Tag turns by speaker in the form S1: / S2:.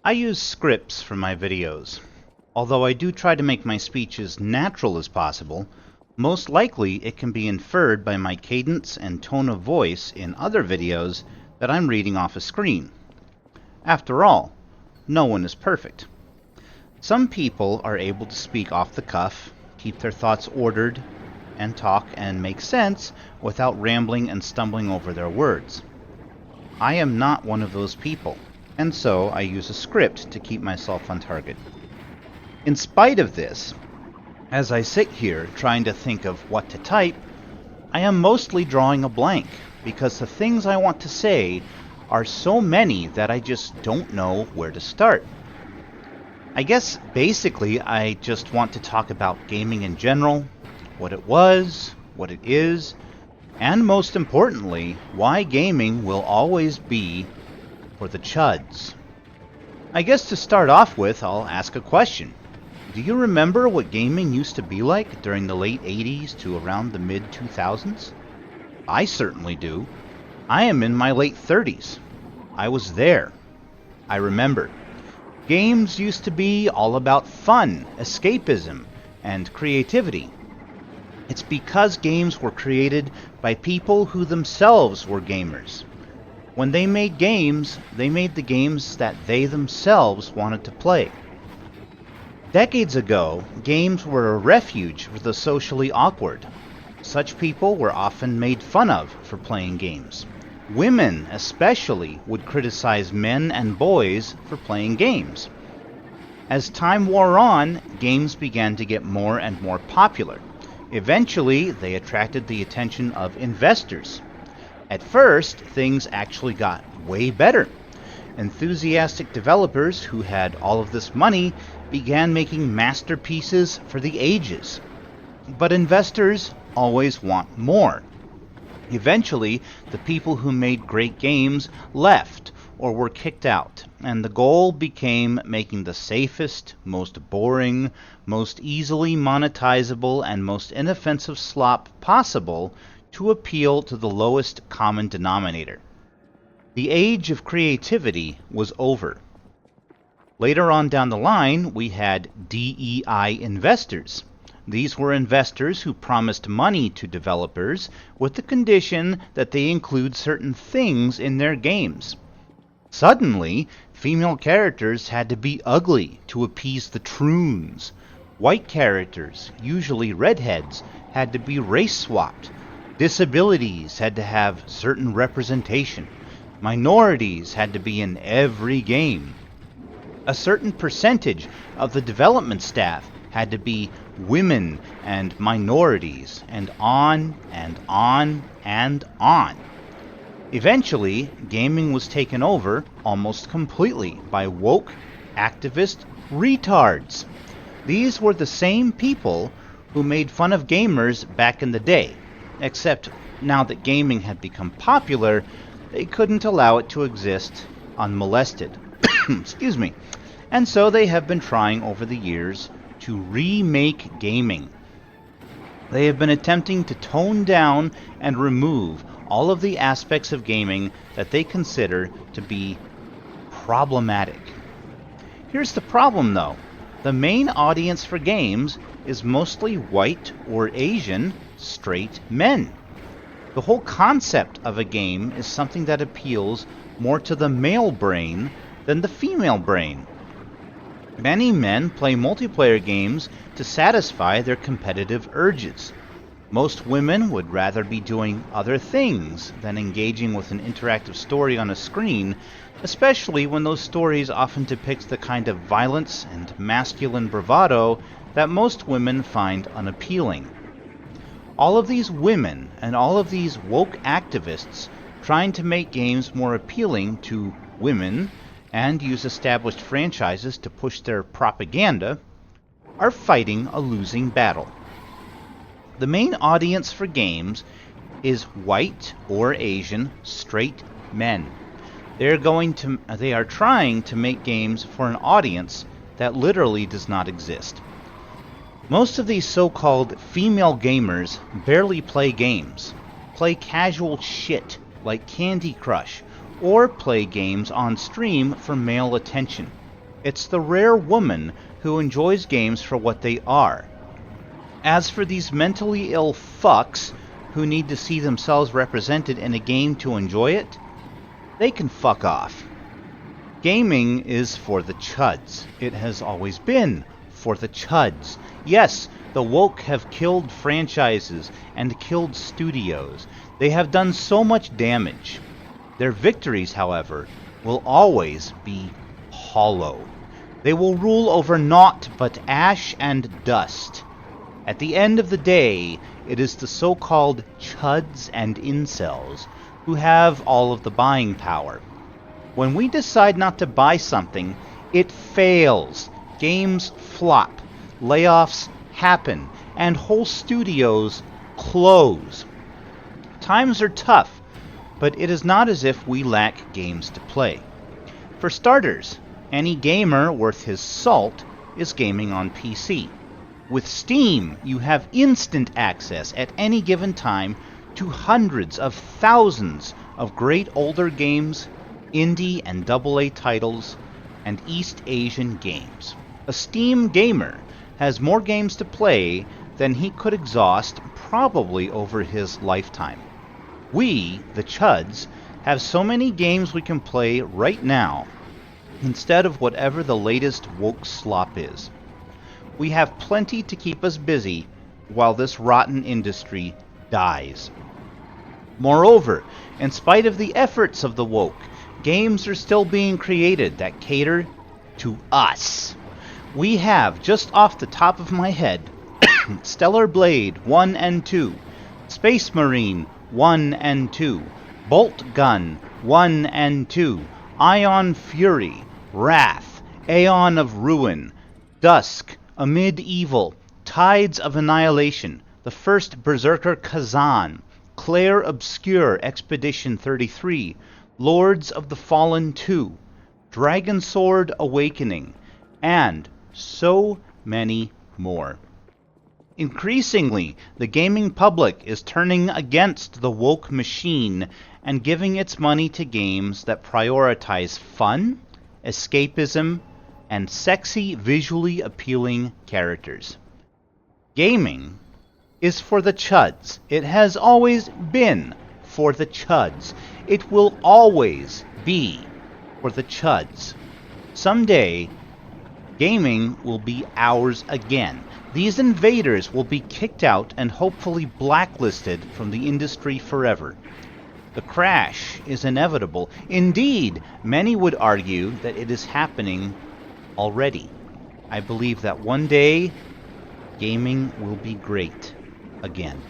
S1: I use scripts for my videos. Although I do try to make my speech as natural as possible, most likely it can be inferred by my cadence and tone of voice in other videos that I'm reading off a screen. After all, no one is perfect. Some people are able to speak off the cuff, keep their thoughts ordered, and talk and make sense without rambling and stumbling over their words. I am not one of those people, and so I use a script to keep myself on target. In spite of this, as I sit here trying to think of what to type, I am mostly drawing a blank because the things I want to say are so many that I just don't know where to start. I guess basically I just want to talk about gaming in general, what it was, what it is, and most importantly, why gaming will always be for the chuds. I guess to start off with, I'll ask a question. Do you remember what gaming used to be like during the late 80s to around the mid 2000s? I certainly do. I am in my late 30s. I was there. I remember. Games used to be all about fun, escapism, and creativity. It's because games were created by people who themselves were gamers. When they made games, they made the games that they themselves wanted to play. Decades ago, games were a refuge for the socially awkward. Such people were often made fun of for playing games. Women, especially, would criticize men and boys for playing games. As time wore on, games began to get more and more popular. Eventually, they attracted the attention of investors. At first, things actually got way better. Enthusiastic developers who had all of this money began making masterpieces for the ages. But investors always want more. Eventually, the people who made great games left or were kicked out, and the goal became making the safest, most boring, most easily monetizable, and most inoffensive slop possible to appeal to the lowest common denominator. The age of creativity was over. Later on down the line, we had DEI investors. These were investors who promised money to developers with the condition that they include certain things in their games. Suddenly, female characters had to be ugly to appease the troons. White characters, usually redheads, had to be race-swapped. Disabilities had to have certain representation. Minorities had to be in every game. A certain percentage of the development staff had to be women and minorities, and on and on and on. Eventually, gaming was taken over almost completely by woke, activist retards. These were the same people who made fun of gamers back in the day, except now that gaming had become popular, they couldn't allow it to exist unmolested. Excuse me. And so they have been trying over the years to remake gaming. They have been attempting to tone down and remove all of the aspects of gaming that they consider to be problematic. Here's the problem though. The main audience for games is mostly white or Asian straight men. The whole concept of a game is something that appeals more to the male brain than the female brain. Many men play multiplayer games to satisfy their competitive urges. Most women would rather be doing other things than engaging with an interactive story on a screen, especially when those stories often depict the kind of violence and masculine bravado that most women find unappealing. All of these women and all of these woke activists trying to make games more appealing to women and use established franchises to push their propaganda are fighting a losing battle. The main audience for games is white or Asian straight men. They are trying to make games for an audience that literally does not exist. Most of these so-called female gamers barely play games, play casual shit like Candy Crush, or play games on stream for male attention. It's the rare woman who enjoys games for what they are. As for these mentally ill fucks who need to see themselves represented in a game to enjoy it, they can fuck off. Gaming is for the chuds. It has always been for the chuds. Yes, the woke have killed franchises and killed studios. They have done so much damage. Their victories, however, will always be hollow. They will rule over naught but ash and dust. At the end of the day, it is the so-called chuds and incels who have all of the buying power. When we decide not to buy something, it fails. Games flop, layoffs happen, and whole studios close. Times are tough, but it is not as if we lack games to play. For starters, any gamer worth his salt is gaming on PC. With Steam, you have instant access at any given time to hundreds of thousands of great older games, indie and AA titles, and East Asian games. A Steam gamer has more games to play than he could exhaust probably over his lifetime. We, the chuds, have so many games we can play right now instead of whatever the latest woke slop is. We have plenty to keep us busy while this rotten industry dies. Moreover, in spite of the efforts of the woke, games are still being created that cater to us. We have, just off the top of my head, Stellar Blade 1 and 2, Space Marine 1 and 2, Bolt Gun 1 and 2, Ion Fury, Wrath, Aeon of Ruin, Dusk, Amid Evil, Tides of Annihilation, the first Berserker Kazan, Claire Obscure Expedition 33, Lords of the Fallen 2, Dragon Sword Awakening, and so many more. Increasingly, the gaming public is turning against the woke machine and giving its money to games that prioritize fun, escapism, and sexy, visually appealing characters. Gaming is for the chuds. It has always been for the chuds. It will always be for the chuds. Someday, gaming will be ours again. These invaders will be kicked out and hopefully blacklisted from the industry forever. The crash is inevitable. Indeed, many would argue that it is happening already. I believe that one day, gaming will be great again.